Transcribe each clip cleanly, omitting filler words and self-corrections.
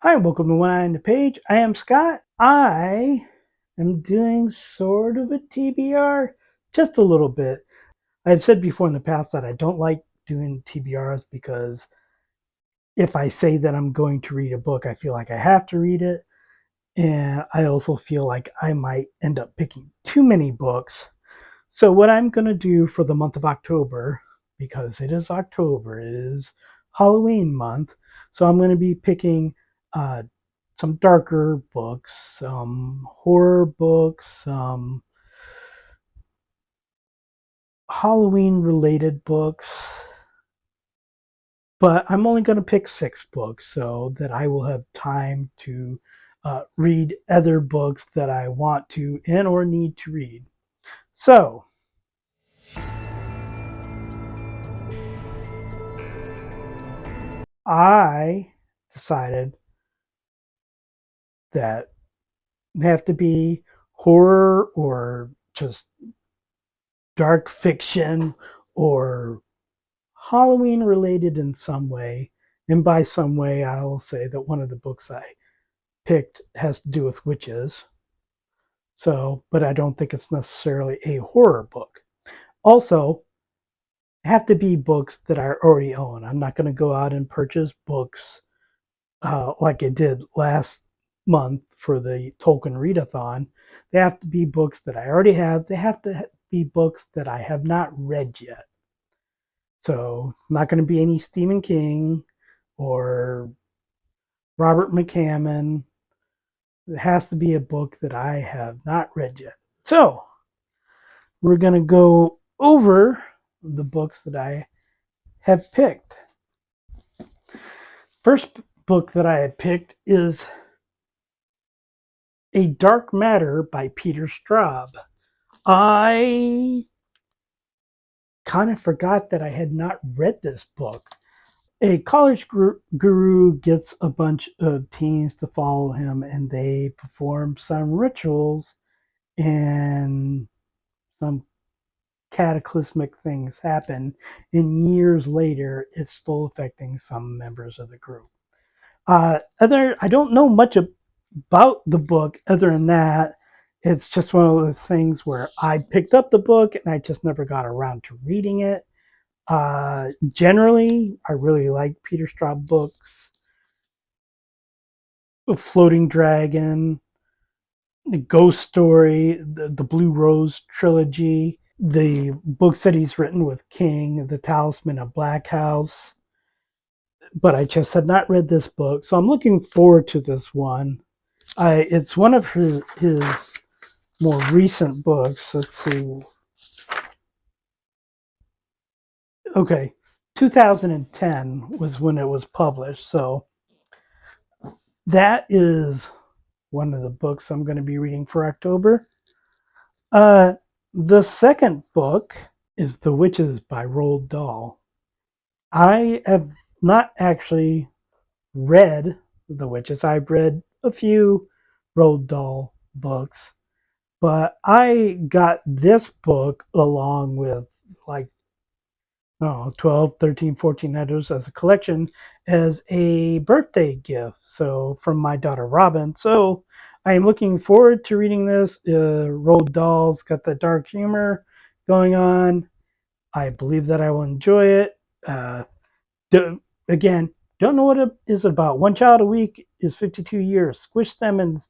Hi, welcome to One Eye on the Page. I am Scott. I am doing sort of a TBR, just a little bit. I've said before in the past that I don't like doing TBRs because if I say that I'm going to read a book, I feel like I have to read it. And I also feel like I might end up picking too many books. So, what I'm going to do for the month of October, because it is October, it is Halloween month, so I'm going to be picking uh, some darker books, some horror books, some Halloween related books. But I'm only going to pick 6 books so that I will have time to read other books that I want to and or need to read. So I decided that they have to be horror or just dark fiction or Halloween related in some way. And by some way, I will say that one of the books I picked has to do with witches. So, but I don't think it's necessarily a horror book. Also, have to be books that I already own. I'm not going to go out and purchase books like I did last month for the Tolkien Readathon. They have to be books that I already have. They have to be books that I have not read yet. So, not going to be any Stephen King or Robert McCammon. It has to be a book that I have not read yet. So, we're going to go over the books that I have picked. First book that I have picked is A Dark Matter by Peter Straub. I kind of forgot that I had not read this book. A college guru gets a bunch of teens to follow him and they perform some rituals, and some cataclysmic things happen, and years later it's still affecting some members of the group. I don't know much about the book other than that it's just one of those things where I picked up the book and I just never got around to reading it. Generally, I really like Peter Straub books. Floating Dragon, the Ghost Story, the Blue Rose trilogy, the books that he's written with King, The Talisman of Black House. But I just had not read this book, so I'm looking forward to this one. It's one of his more recent books. Let's see. Okay, 2010 was when it was published, so that is one of the books I'm going to be reading for October. Uh, the second book is The Witches by Roald Dahl. I have not actually read The Witches. I've read a few Roald Dahl books, but I got this book along with like 12, 13, 14 others as a collection as a birthday gift. So from my daughter Robin. So I am looking forward to reading this. Roald Dahl's got the dark humor going on. I believe that I will enjoy it. Uh, again, don't know what it is about. One child a week is 52 years. Squish them and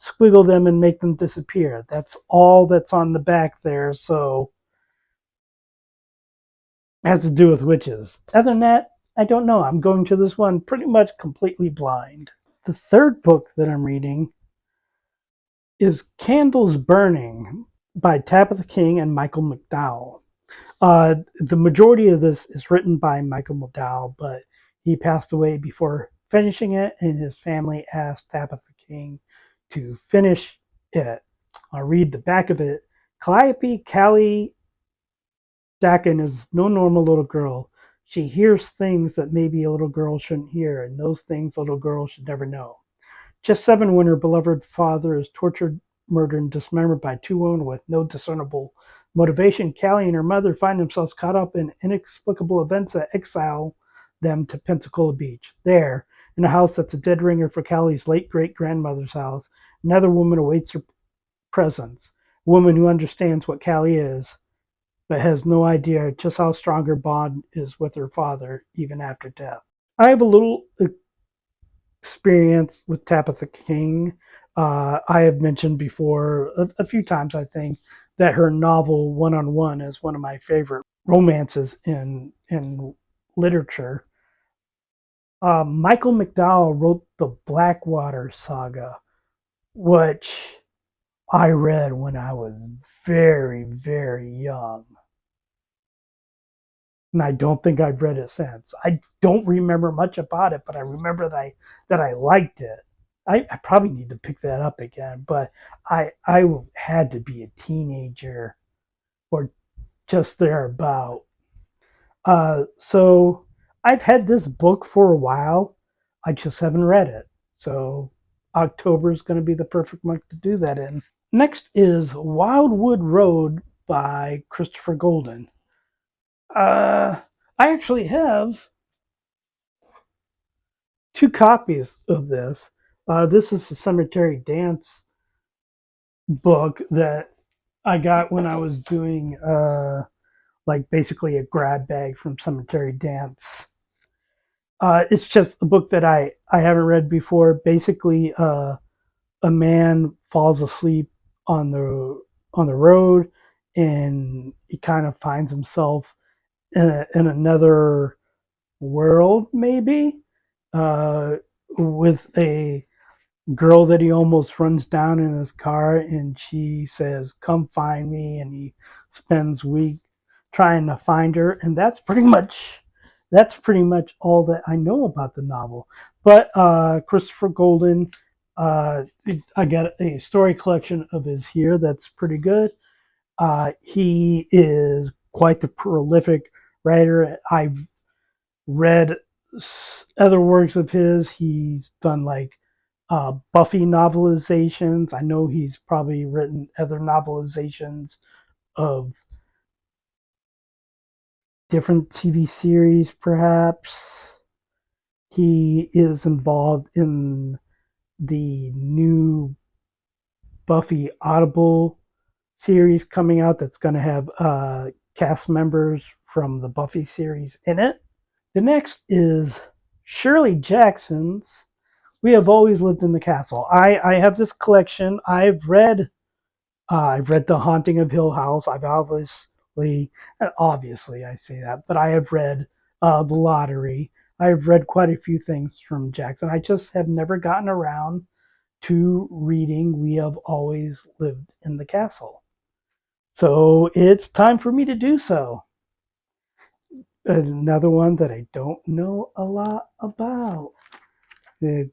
squiggle them and make them disappear. That's all that's on the back there. So it has to do with witches. Other than that, I don't know. I'm going to this one pretty much completely blind. The third book that I'm reading is Candles Burning by Tabitha King and Michael MacDowell. The majority of this is written by Michael McDowell, but he passed away before finishing it, and his family asked Tabitha King to finish it. I'll read the back of it. Calliope Callie Dakin is no normal little girl. She hears things that maybe a little girl shouldn't hear, and those things little girls should never know. Just 7 when her beloved father is tortured, murdered, and dismembered by 2 women with no discernible motivation. Callie and her mother find themselves caught up in inexplicable events that exile them to Pensacola Beach. There, In a house that's a dead ringer for Callie's late great grandmother's house, another woman awaits her presence. A woman who understands what Callie is, but has no idea just how strong her bond is with her father, even after death. I have a little experience with Tabitha King. I have mentioned before a few times, I think, that her novel One on One is one of my favorite romances in literature. Michael MacDowell wrote the Blackwater Saga, which I read when I was very, very young. And I don't think I've read it since. I don't remember much about it, but I remember that I liked it. I probably need to pick that up again, but I had to be a teenager or just thereabout. So I've had this book for a while. I just haven't read it. So October is going to be the perfect month to do that in. Next is Wildwood Road by Christopher Golden. I actually have two copies of this. This is the Cemetery Dance book that I got when I was doing like basically a grab bag from Cemetery Dance. It's just a book that I haven't read before. Basically, a man falls asleep on the road, and he kind of finds himself in another world, maybe, uh, with a girl that he almost runs down in his car, and she says, "Come find me," and he spends week trying to find her, and that's pretty much all that I know about the novel. But Christopher Golden, I got a story collection of his here that's pretty good. He is quite the prolific writer. I've read other works of his. He's done like Buffy novelizations. I know he's probably written other novelizations of different TV series, perhaps. He is involved in the new Buffy Audible series coming out that's going to have cast members from the Buffy series in it. The next is Shirley Jackson's We Have Always Lived in the Castle. I have this collection. I've read The Haunting of Hill House. Obviously I say that, but I have read The Lottery. I've read quite a few things from Jackson. I just have never gotten around to reading We Have Always Lived in the Castle. So it's time for me to do so. Another one that I don't know a lot about.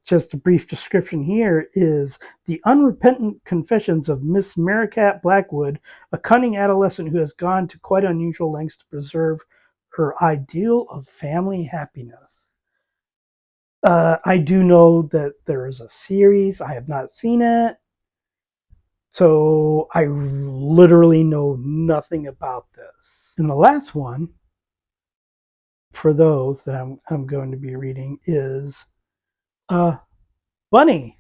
Just a brief description here is The Unrepentant Confessions of Miss Maricat Blackwood, a cunning adolescent who has gone to quite unusual lengths to preserve her ideal of family happiness. I do know that there is a series. I have not seen it. So I literally know nothing about this. And the last one for those that I'm going to be reading is uh, Bunny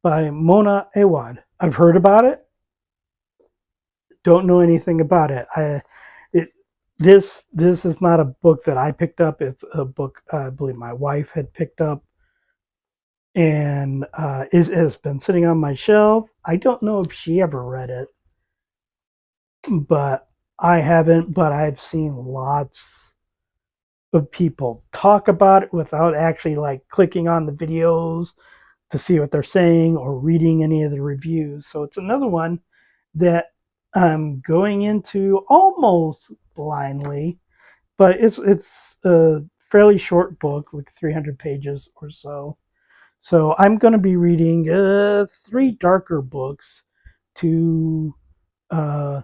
by Mona Awad. I've heard about it. Don't know anything about it. It this is not a book that I picked up. It's a book I believe my wife had picked up, and it has been sitting on my shelf. I don't know if she ever read it, but I haven't. But I've seen lots of people talk about it without actually like clicking on the videos to see what they're saying or reading any of the reviews. So it's another one that I'm going into almost blindly, but it's a fairly short book, like 300 pages or so. So I'm going to be reading three darker books to uh,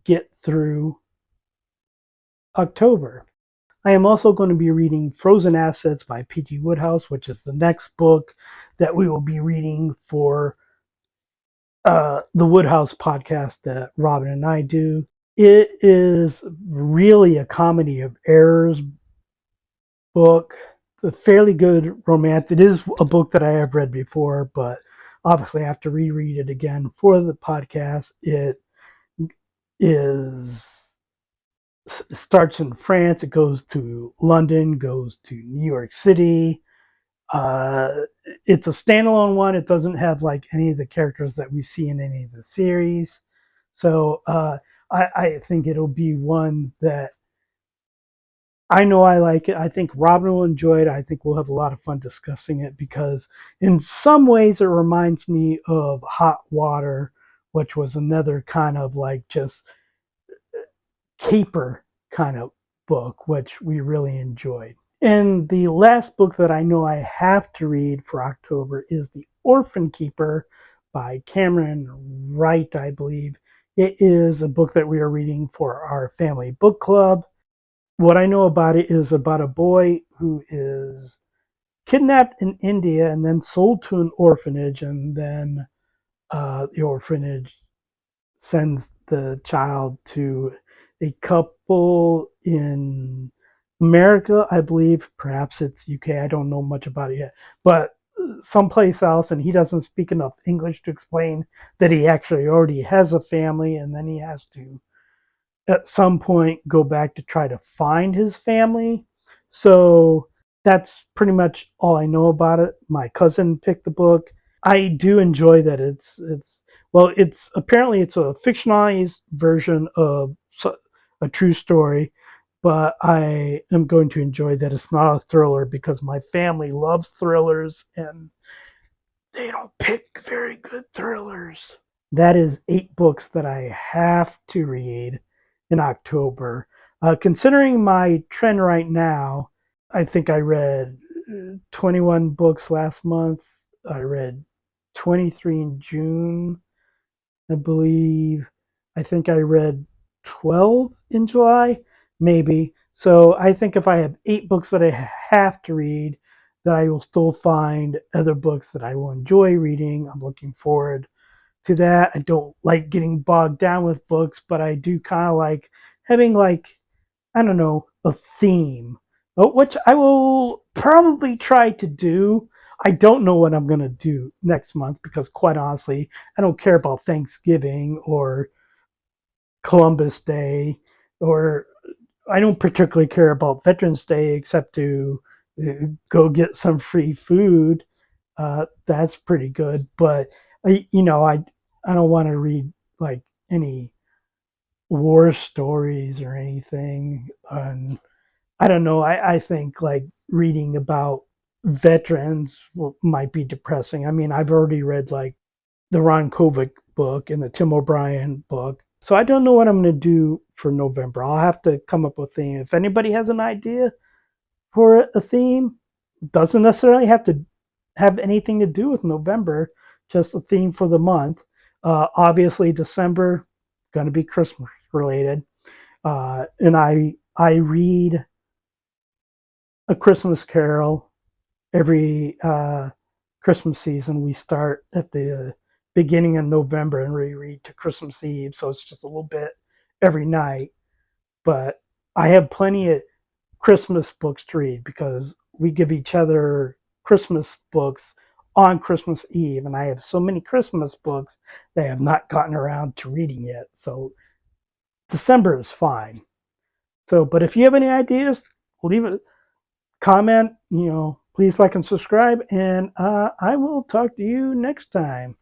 get through October. I am also going to be reading Frozen Assets by P.G. Wodehouse, which is the next book that we will be reading for the Wodehouse podcast that Robin and I do. It is really a comedy of errors book. a fairly good romance. It is a book that I have read before, but obviously I have to reread it again for the podcast. It is starts in France. It goes to London, goes to New York City. Uh, it's a standalone one. It doesn't have like any of the characters that we see in any of the series. So I think it'll be one that I know I like it. I think Robin will enjoy it. I think we'll have a lot of fun discussing it because, in some ways, it reminds me of Hot Water, which was another kind of like just caper kind of book, which we really enjoyed. And the last book that I know I have to read for October is The Orphan Keeper by Camron Wright, I believe. It is a book that we are reading for our family book club. What I know about it is about a boy who is kidnapped in India and then sold to an orphanage, and then the orphanage sends the child to a couple in America, I believe. Perhaps it's UK. I don't know much about it yet, but someplace else, and he doesn't speak enough English to explain that he actually already has a family, and then he has to at some point go back to try to find his family. So that's pretty much all I know about it. My cousin picked the book. I do enjoy that it's apparently it's a fictionalized version of a true story, but I am going to enjoy that it's not a thriller because my family loves thrillers and they don't pick very good thrillers. That is 8 books that I have to read in October. Considering my trend right now, I think I read 21 books last month. I read 23 in June, I believe. I think I read 12 in July, maybe. So I think if I have 8 books that I have to read, that I will still find other books that I will enjoy reading. I'm looking forward to that. I don't like getting bogged down with books, but I do kind of like having like I don't know a theme, which I will probably try to do. I don't know what I'm gonna do next month because quite honestly, I don't care about Thanksgiving or Columbus Day, or I don't particularly care about Veterans Day except to go get some free food. That's pretty good. But I don't want to read like any war stories or anything. And I don't know. I think like reading about veterans might be depressing. I mean, I've already read like the Ron Kovic book and the Tim O'Brien book. So I don't know what I'm going to do for November. I'll have to come up with a theme. If anybody has an idea for a theme, doesn't necessarily have to have anything to do with November, just a theme for the month. Obviously, December going to be Christmas related, and I read a Christmas Carol every Christmas season. We start at the beginning of November and we read to Christmas Eve, so it's just a little bit every night. But I have plenty of Christmas books to read because we give each other Christmas books on Christmas Eve, and I have so many Christmas books that I have not gotten around to reading yet. So December is fine. So, but if you have any ideas, leave a comment. Please like and subscribe, and I will talk to you next time.